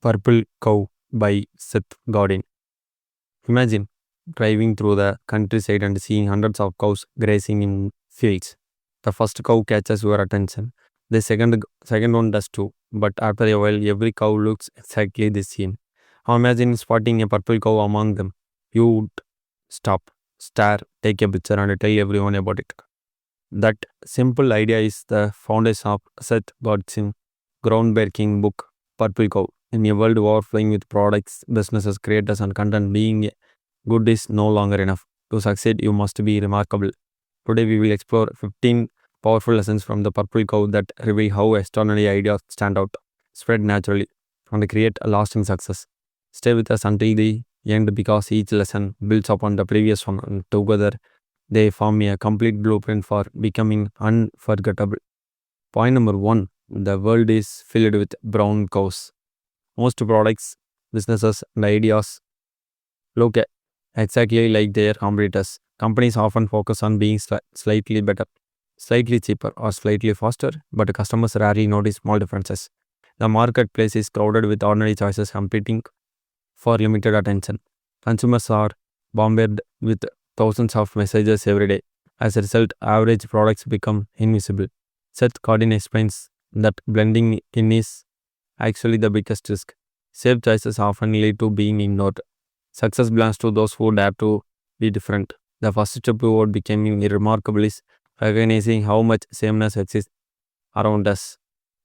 Purple Cow by Seth Godin. Imagine driving through the countryside and seeing hundreds of cows grazing in fields. The first cow catches your attention. The second one does too. But after a while, every cow looks exactly the same. Now imagine spotting a purple cow among them. You would stop, stare, take a picture, and tell everyone about it. That simple idea is the foundation of Seth Godin groundbreaking book, Purple Cow. In a world overflowing with products, businesses, creators, and content, being good is no longer enough. To succeed, you must be remarkable. Today, we will explore 15 powerful lessons from the Purple Cow that reveal how extraordinary ideas stand out, spread naturally, and create a lasting success. Stay with us until the end because each lesson builds upon the previous one, and together they form a complete blueprint for becoming unforgettable. Point number one: the world is filled with brown cows. Most products, businesses, and ideas look exactly like their competitors. Companies often focus on being slightly better, slightly cheaper, or slightly faster, but customers rarely notice small differences. The marketplace is crowded with ordinary choices competing for limited attention. Consumers are bombarded with thousands of messages every day. As a result, average products become invisible. Seth Godin explains that blending in is actually the biggest risk. Safe choices often lead to being ignored. Success belongs to those who dare to be different. The first step toward becoming remarkable is recognizing how much sameness exists around us.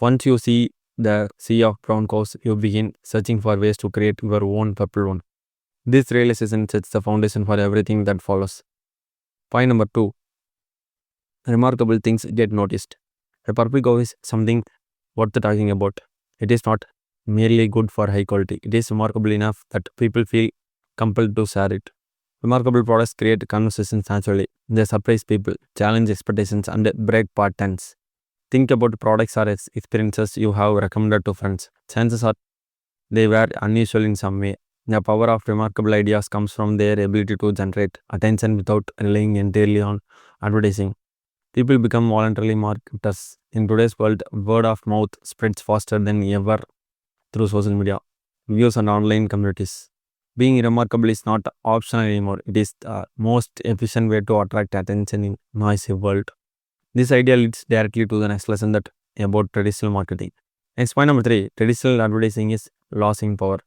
Once you see the sea of brown cows, you begin searching for ways to create your own purple one. This realization sets the foundation for everything that follows. Point number two: remarkable things get noticed. A purple cow is something worth talking about. It is not merely good for high quality, it is remarkable enough that people feel compelled to share it. Remarkable products create conversations naturally. They surprise people, challenge expectations, and break patterns. Think about products or experiences you have recommended to friends. Chances are they were unusual in some way. The power of remarkable ideas comes from their ability to generate attention without relying entirely on advertising. People become voluntarily marketers. In today's world, word of mouth spreads faster than ever through social media, views, and online communities. Being remarkable is not optional anymore. It is the most efficient way to attract attention in noisy world. This idea leads directly to the next lesson that about traditional marketing. Next point number three: traditional advertising is losing power.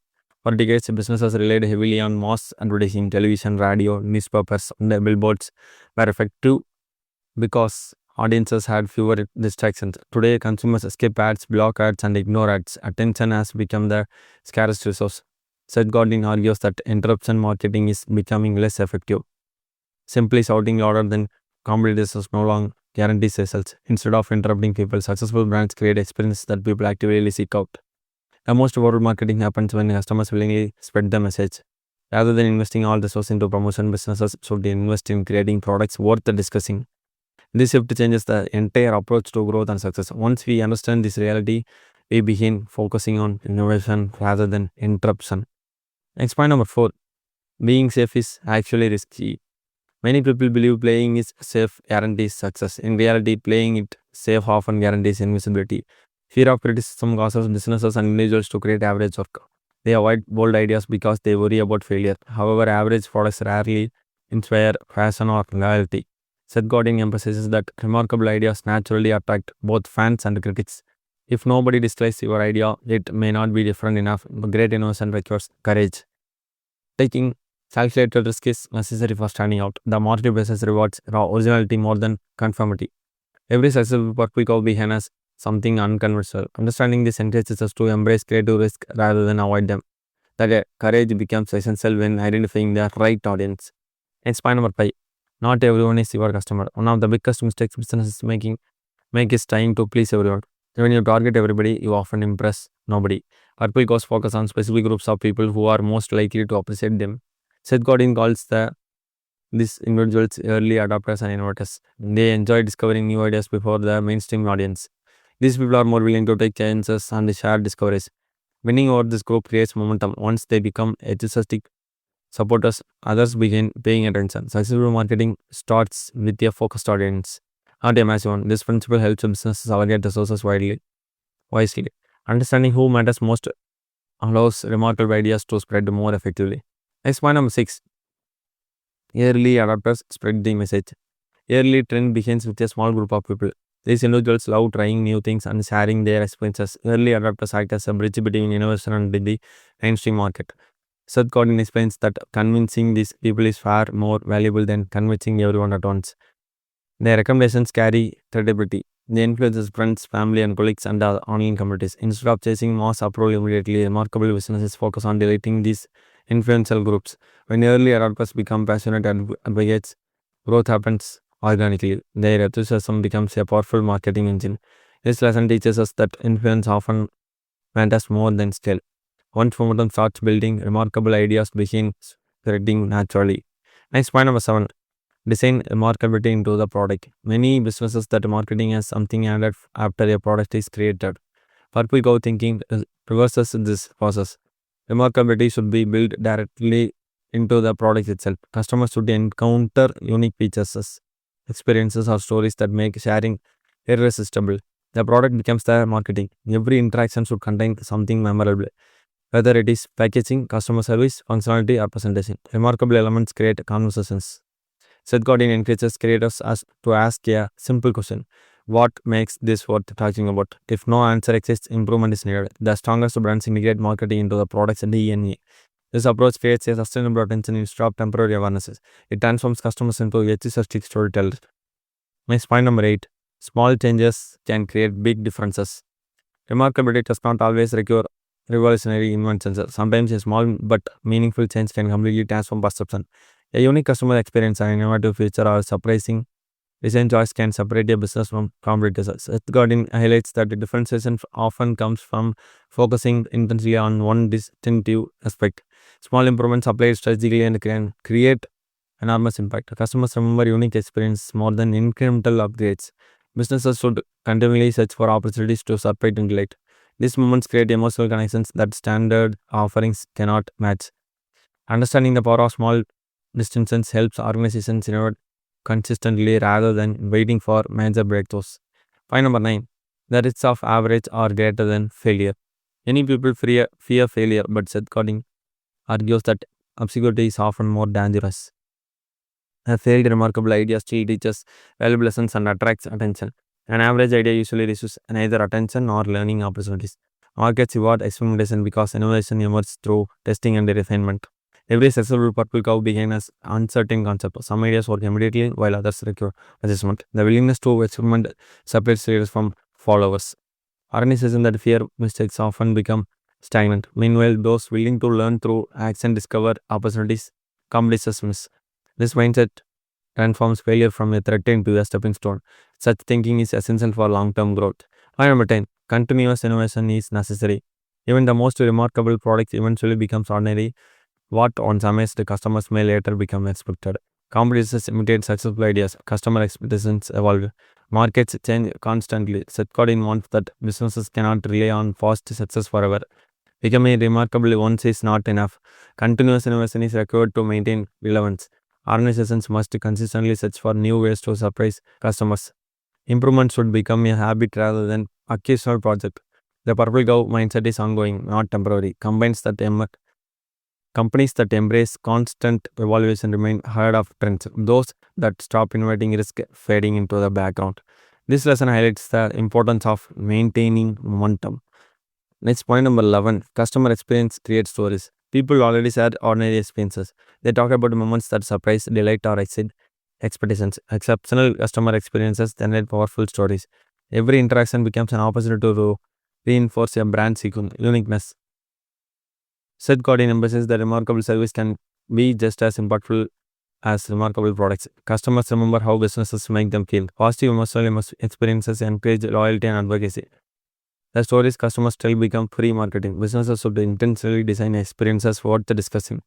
For decades, businesses relied heavily on mass advertising. Television, radio, newspapers, and billboards were effective because audiences had fewer distractions. Today, consumers skip ads, block ads, and ignore ads. Attention has become the scarce resource. Seth Godin argues that interruption marketing is becoming less effective. Simply shouting louder than competitors no longer guarantees results. Instead of interrupting people, successful brands create experiences that people actively seek out. The most powerful marketing happens when customers willingly spread the message. Rather than investing all resources into promotion, businesses should invest in creating products worth discussing. This shift changes the entire approach to growth and success. Once we understand this reality, we begin focusing on innovation rather than interruption. Next point number four: being safe is actually risky. Many people believe playing is safe guarantees success. In reality, playing it safe often guarantees invisibility. Fear of criticism causes businesses and individuals to create average work. They avoid bold ideas because they worry about failure. However, average products rarely inspire passion or loyalty. Seth Godin emphasizes that remarkable ideas naturally attract both fans and critics. If nobody dislikes your idea, it may not be different enough. Great innovation requires courage. Taking calculated risk is necessary for standing out. The marketplace rewards originality more than conformity. Every successful purple cow behind us something unconventional. Understanding this encourages us to embrace creative risk rather than avoid them. That courage becomes essential when identifying the right audience. Next point number five: not everyone is your customer. One of the biggest mistakes businesses make is trying to please everyone. When you target everybody, you often impress nobody. Purple cows focus on specific groups of people who are most likely to appreciate them. Seth Godin calls these individuals early adopters and innovators. They enjoy discovering new ideas before the mainstream audience. These people are more willing to take chances and share discoveries. Winning over this group creates momentum. Once they become enthusiastic supporters, others begin paying attention. Successful marketing starts with a focused audience, not a massive one. This principle helps businesses allocate resources wisely. Understanding who matters most allows remarkable ideas to spread more effectively. Next point number 6. Early adopters spread the message. Early trend begins with a small group of people. These individuals love trying new things and sharing their experiences. Early adopters act as a bridge between innovation and the mainstream market. Seth Godin explains that convincing these people is far more valuable than convincing everyone at once. Their recommendations carry credibility. They influence friends, family, and colleagues and online communities. Instead of chasing mass approval immediately, remarkable businesses focus on deleting these influential groups. When early adopters become passionate advocates, growth happens organically. Their enthusiasm becomes a powerful marketing engine. This lesson teaches us that influence often matters more than scale. Once momentum starts building, remarkable ideas begin spreading naturally. Next point number 7. Design remarkability into the product. Many businesses that marketing as something added after a product is created. Purple Cow thinking reverses this process. Remarkability should be built directly into the product itself. Customers should encounter unique features, experiences, or stories that make sharing irresistible. The product becomes the marketing. Every interaction should contain something memorable, whether it is packaging, customer service, functionality, or presentation. Remarkable elements create conversations. Seth Godin encourages creators to ask a simple question: what makes this worth talking about? If no answer exists, improvement is needed. The strongest brands integrate marketing into the product's DNA. This approach creates a sustainable attention instead of temporary awarenesses. It transforms customers into enthusiastic storytellers. Next point number 8. Small changes can create big differences. Remarkability does not always require revolutionary inventions. Sometimes a small but meaningful change can completely transform perception. A unique customer experience, an innovative feature, or surprising design choice can separate a business from competitors. Seth Godin highlights that the differentiation often comes from focusing intensely on one distinctive aspect. Small improvements applied strategically and can create enormous impact. Customers remember unique experience more than incremental upgrades. Businesses should continually search for opportunities to surprise and delight. These moments create emotional connections that standard offerings cannot match. Understanding the power of small distinctions helps organizations innovate consistently rather than waiting for major breakthroughs. Point number 9. The risks of average are greater than failure. Many people fear failure, but Seth Godin argues that obscurity is often more dangerous. A failed remarkable idea still teaches valuable lessons and attracts attention. An average idea usually receives neither attention nor learning opportunities. Markets reward experimentation because innovation emerges through testing and refinement. Every successful purple cow began as uncertain concept. Some ideas work immediately while others require adjustment. The willingness to experiment separates leaders from followers. Organizations that fear mistakes often become stagnant. Meanwhile, those willing to learn through action discover opportunities companies miss. This mindset transforms failure from a threat into a stepping stone. Such thinking is essential for long-term growth. Point number 10. Continuous innovation is necessary. Even the most remarkable product eventually becomes ordinary. What once amazed the customers may later become expected. Competitors imitate successful ideas. Customer expectations evolve. Markets change constantly. Seth Godin wants that businesses cannot rely on fast success forever. Becoming remarkable once is not enough. Continuous innovation is required to maintain relevance. Organizations must consistently search for new ways to surprise customers. Improvement should become a habit rather than occasional project. The purple cow mindset is ongoing, not temporary. Companies that embrace constant evaluation remain ahead of trends. Those that stop innovating risk fading into the background. This lesson highlights the importance of maintaining momentum. Next point number 11. Customer experience creates stories. People already share ordinary experiences. They talk about moments that surprise, delight, or exceed expectations. Exceptional customer experiences generate powerful stories. Every interaction becomes an opportunity to reinforce a brand's uniqueness. Seth Godin emphasizes that remarkable service can be just as impactful as remarkable products. Customers remember how businesses make them feel. Positive emotional experiences encourage loyalty and advocacy. The stories customers tell become free marketing. Businesses should intentionally design experiences worth discussing.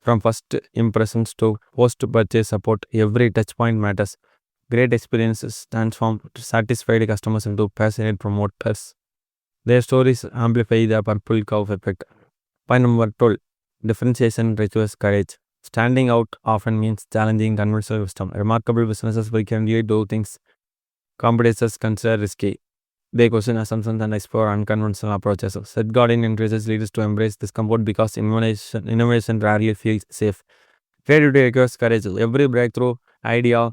From first impressions to post-purchase support, every touchpoint matters. Great experiences transform satisfied customers into passionate promoters. Their stories amplify the purple cow effect. Point number 12. Differentiation requires courage. Standing out often means challenging conventional wisdom. Remarkable businesses frequently do things competitors consider risky. They question assumptions and explore unconventional approaches. Seth Godin encourages leaders to embrace discomfort because innovation rarely feels safe. Creativity requires courage. Every breakthrough idea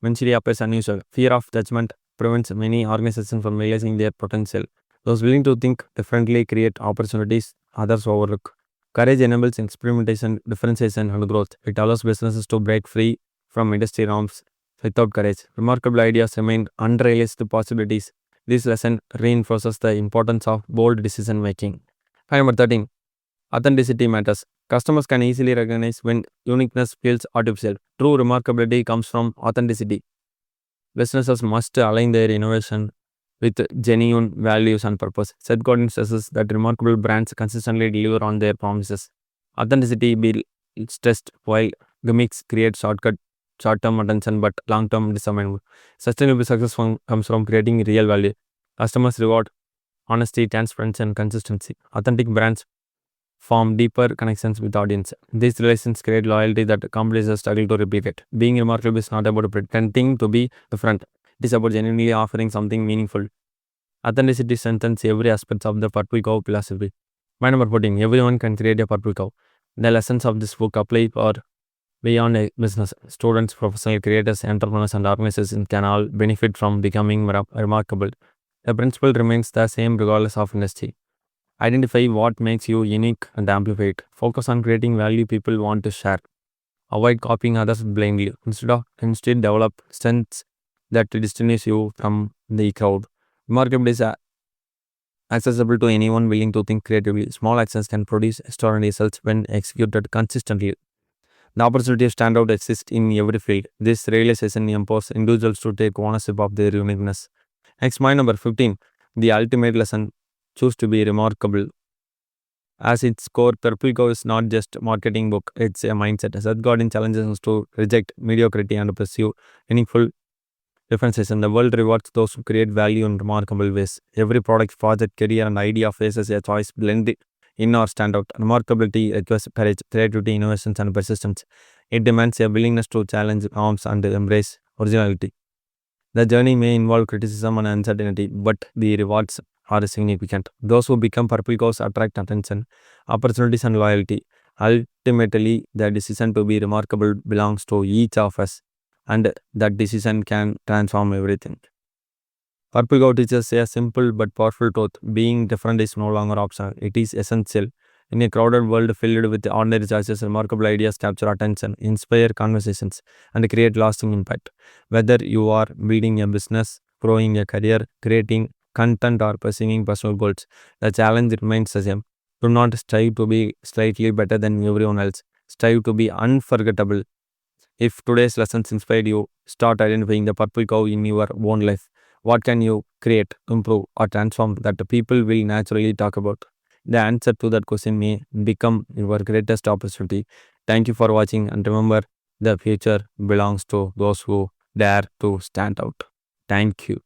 eventually appears unusual. Fear of judgment prevents many organizations from realizing their potential. Those willing to think differently create opportunities others overlook. Courage enables experimentation, differentiation, and growth. It allows businesses to break free from industry norms. Without courage, remarkable ideas remain unrealized possibilities. This lesson reinforces the importance of bold decision making. Fact number 13. Authenticity matters. Customers can easily recognize when uniqueness feels artificial. True remarkability comes from authenticity. Businesses must align their innovation with genuine values and purpose. Seth Godin stresses that remarkable brands consistently deliver on their promises. Authenticity be stressed while gimmicks create short-term attention but long-term disappointment. Sustainable success comes from creating real value. Customers reward honesty, transparency, and consistency. Authentic brands form deeper connections with audience. These relations create loyalty that companies struggle to replicate. Being remarkable is not about pretending to be different. It is about genuinely offering something meaningful. Authenticity strengthens every aspect of the purple cow philosophy. My number 14. Everyone can create a purple cow. The lessons of this book apply for beyond a business. Students, professional creators, entrepreneurs, and organizations can all benefit from becoming remarkable. The principle remains the same regardless of industry. Identify what makes you unique and amplify it. Focus on creating value people want to share. Avoid copying others blindly. Instead develop strengths that distinguish you from the crowd. Remarkable is accessible to anyone willing to think creatively. Small actions can produce extraordinary results when executed consistently. The opportunity to stand out exists in every field. This realization empowers individuals to take ownership of their uniqueness. Next, my number 15. The ultimate lesson: choose to be remarkable. As its core, Purple Cow is not just a marketing book, it's a mindset. Seth Godin challenges us to reject mediocrity and pursue meaningful differentiation. The world rewards those who create value in remarkable ways. Every product, project, career, and idea faces a choice blend in or stand out. Remarkability requires courage, creativity, innovations, and persistence. It demands a willingness to challenge norms and embrace originality. The journey may involve criticism and uncertainty, but the rewards are significant. Those who become purple cows attract attention, opportunities, and loyalty. Ultimately, the decision to be remarkable belongs to each of us, and that decision can transform everything. Purple cow teaches a simple but powerful truth: being different is no longer optional, it is essential. In a crowded world filled with ordinary choices, remarkable ideas capture attention, inspire conversations, and create lasting impact. Whether you are building a business, growing a career, creating content, or pursuing personal goals, the challenge remains the same. Do not strive to be slightly better than everyone else. Strive to be unforgettable. If today's lessons inspired you, start identifying the purple cow in your own life. What can you create, improve, or transform that the people will naturally talk about? The answer to that question may become your greatest opportunity. Thank you for watching, and remember, the future belongs to those who dare to stand out. Thank you.